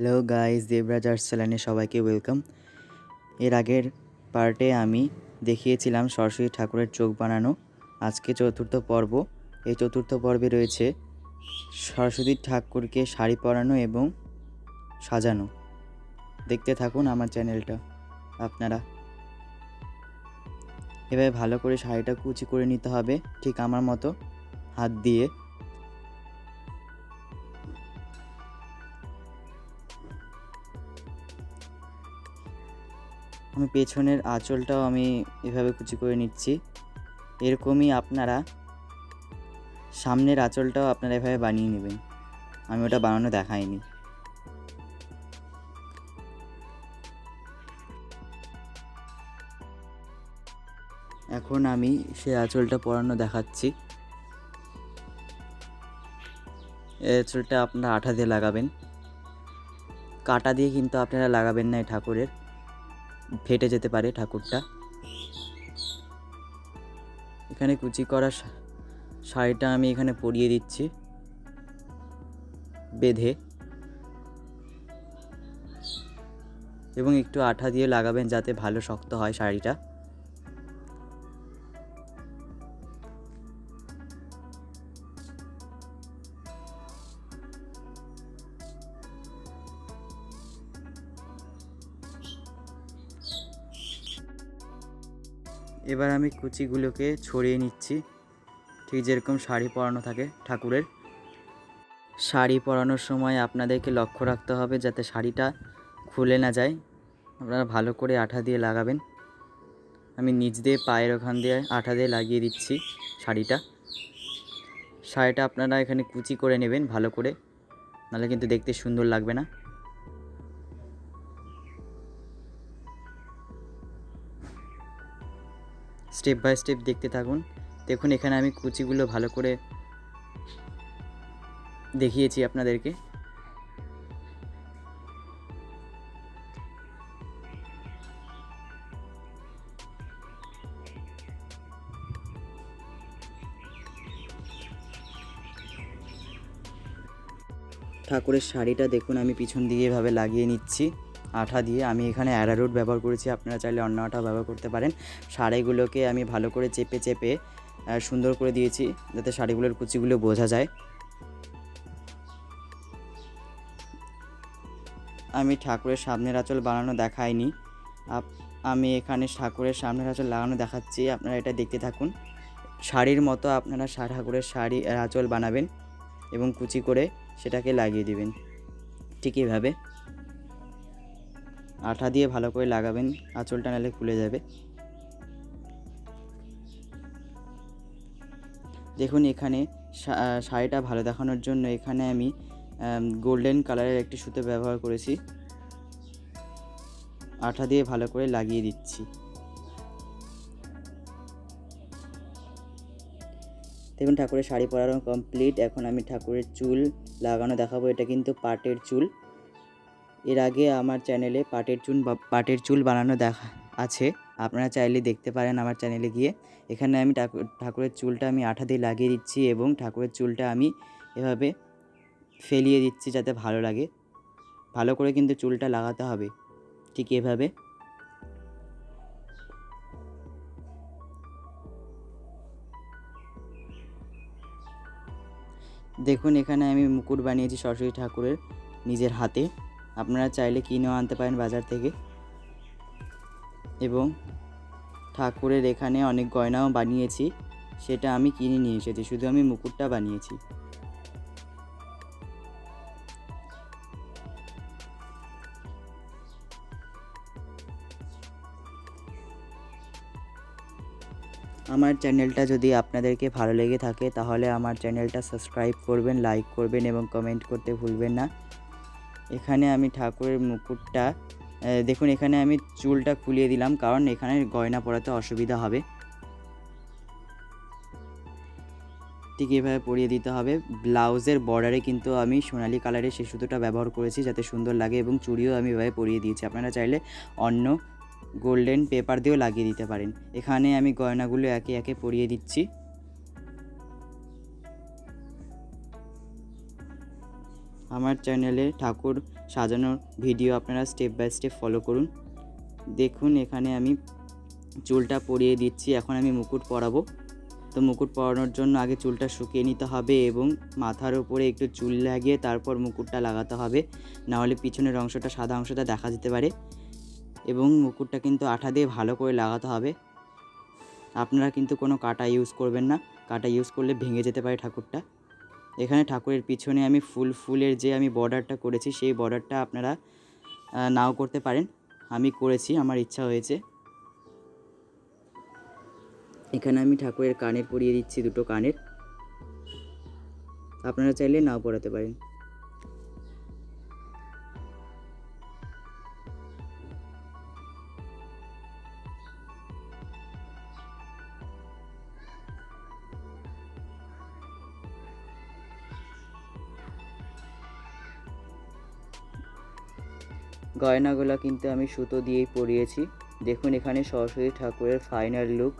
Hello guys, Debraj arts চ্যানেলে সবাইকে welcome. এর আগের পার্টে আমি দেখিয়েছিলাম সরস্বতী ঠাকুরের চোখ বানানো। আজকে চতুর্থ পর্ব। এই চতুর্থ পর্বে রয়েছে সরস্বতী ঠাকুরকে শাড়ি পরানো এবং সাজানো। দেখতে থাকুন আমার চ্যানেলটা আপনারা। এভাবে ভালো করে শাড়িটা কুচি করে নিতে হবে, ঠিক আমার মতো হাত দিয়ে। আমি পেছনের আঁচলটাও আমি এভাবে কুচি করে নিচ্ছি। এরকমই আপনারা সামনের আঁচলটাও আপনারা এভাবে বানিয়ে নেবেন। আমি ওটা বানানো দেখাইনি। এখন আমি সেই আঁচলটা পরানো দেখাচ্ছি। এই আঁচলটা আপনারা আঠা দিয়ে লাগাবেন, কাটা দিয়ে কিন্তু আপনারা লাগাবেন না। এই ঠাকুরের ফেটে যেতে পারে ঠাকুরটা। এখানে কুচি করা শাড়িটা আমি এখানে পরিয়ে দিচ্ছি বেঁধে, এবং একটু আঠা দিয়ে লাগাবেন যাতে ভালো শক্ত হয় শাড়িটা। এবার আমি কুচিগুলোকে ছড়িয়ে নিচ্ছি, ঠিক যেরকম শাড়ি পরানো থাকে ঠাকুরের। শাড়ি পরানোর সময় আপনাদেরকে লক্ষ্য রাখতে হবে যাতে শাড়িটা খুলে না যায়। আপনারা ভালো করে আঠা দিয়ে লাগাবেন। আমি নিচ দিয়ে পায়ের ওখান দিয়ে আঠা দিয়ে লাগিয়ে দিচ্ছি শাড়িটা আপনারা এখানে কুচি করে নেবেন ভালো করে, নাহলে কিন্তু দেখতে সুন্দর লাগবে না। স্টেপ বাই স্টেপ দেখতে থাকুন। দেখুন এখানে আমি কুচিগুলো ভালো করে দেখিয়েছি আপনাদেরকে। ঠাকুরের শাড়িটা দেখুন আমি পিছন দিয়ে এভাবে লাগিয়ে নিচ্ছি আঠা দিয়ে। আমি এখানে অ্যারারুট ব্যবহার করেছি, আপনারা চাইলে অন্য আঠা ব্যবহার করতে পারেন। শাড়িগুলোকে আমি ভালো করে চেপে চেপে সুন্দর করে দিয়েছি যাতে শাড়িগুলোর কুচিগুলো বোঝা যায়। আমি ঠাকুরের সামনের আঁচল বানানো দেখাইনি, আমি এখানে ঠাকুরের সামনের আঁচল লাগানো দেখাচ্ছি। আপনারা এটা দেখতে থাকুন। শাড়ির মতো আপনারা ঠাকুরের আঁচল বানাবেন এবং কুচি করে সেটাকে লাগিয়ে দিবেন। ঠিক এইভাবে আঠা দিয়ে ভালো করে লাগাবেন, আঁচলটা নাহলে খুলে যাবে। দেখুন এখানে শাড়িটা ভালো দেখানোর জন্য এখানে আমি গোল্ডেন কালারের একটি সুতো ব্যবহার করেছি। আঠা দিয়ে ভালো করে লাগিয়ে দিচ্ছি। দেখুন ঠাকুরের শাড়ি পরানো কমপ্লিট। এখন আমি ঠাকুরের চুল লাগানো দেখাবো। এটা কিন্তু পাটের চুল। এর আগে আমার চ্যানেলে পাটের চুল বানানো দেখা আছে, আপনারা চাইলে দেখতে পারেন আমার চ্যানেলে গিয়ে। এখানে আমি ঠাকুরের চুলটা আমি আঠা দিয়ে লাগিয়ে দিচ্ছি এবং ঠাকুরের চুলটা আমি এভাবে ফেলিয়ে দিচ্ছি যাতে ভালো লাগে। ভালো করে কিন্তু চুলটা লাগাতে হবে, ঠিক এভাবে। দেখুন এখানে আমি মুকুট বানিয়েছি সরস্বতী ঠাকুরের নিজের হাতে। আপনারা চাইলে কিনেও আনতে পারেন বাজার থেকে। এবং ঠাকুরের এখানে অনেক গয়নাও বানিয়েছি, সেটা আমি কিনে নিয়ে এসেছি, শুধু আমি মুকুটটা বানিয়েছি। আমার চ্যানেলটা যদি আপনাদেরকে ভালো লেগে থাকে তাহলে আমার চ্যানেলটা সাবস্ক্রাইব করবেন, লাইক করবেন এবং কমেন্ট করতে ভুলবেন না। এখানে আমি ঠাকুরের মুকুটটা দেখুন, এখানে আমি চুলটা খুলিয়ে দিলাম কারণ এখানে গয়না পরাতে অসুবিধা হবে। ঠিক এভাবে পরিয়ে দিতে হবে। ব্লাউজের বর্ডারে কিন্তু আমি সোনালি কালারের সেই সুতোটা ব্যবহার করেছি যাতে সুন্দর লাগে, এবং চুড়িও আমি এভাবে পরিয়ে দিয়েছি। আপনারা চাইলে অন্য গোল্ডেন পেপার দিয়েও লাগিয়ে দিতে পারেন। এখানে আমি গয়নাগুলো একে একে পরিয়ে দিচ্ছি। আমার চ্যানেলে ঠাকুর সাজানোর ভিডিও আপনারা স্টেপ বাই স্টেপ ফলো করুন। দেখুন এখানে আমি চুলটা পরিয়ে দিচ্ছি, এখন আমি মুকুট পরাবো। তো মুকুট পরানোর জন্য আগে চুলটা শুকিয়ে নিতে হবে এবং মাথার উপরে একটু চুল লাগিয়ে তারপর মুকুটটা লাগাতে হবে, নাহলে পিছনের অংশটা, সাদা অংশটা দেখা যেতে পারে। এবং মুকুটটা কিন্তু আঠা দিয়ে ভালো করে লাগাতে হবে। আপনারা কিন্তু কোনো কাঁটা ইউজ করবেন না, কাঁটা ইউজ করলে ভেঙে যেতে পারে ঠাকুরটা। এখানে ঠাকুরের পিছনে আমি ফুলের যে আমি বর্ডারটা করেছি, সেই বর্ডারটা আপনারা নাও করতে পারেন, আমি করেছি, আমার ইচ্ছা হয়েছে। এখানে আমি ঠাকুরের কানের পরিয়ে দিচ্ছি, দুটো কানের। আপনারা চাইলে নাও পরাতে পারেন। গয়নাগুলো কিন্তু আমি সুতো দিয়েই পরিয়েছি। দেখুন এখানে সরস্বতী ঠাকুরের ফাইনাল লুক।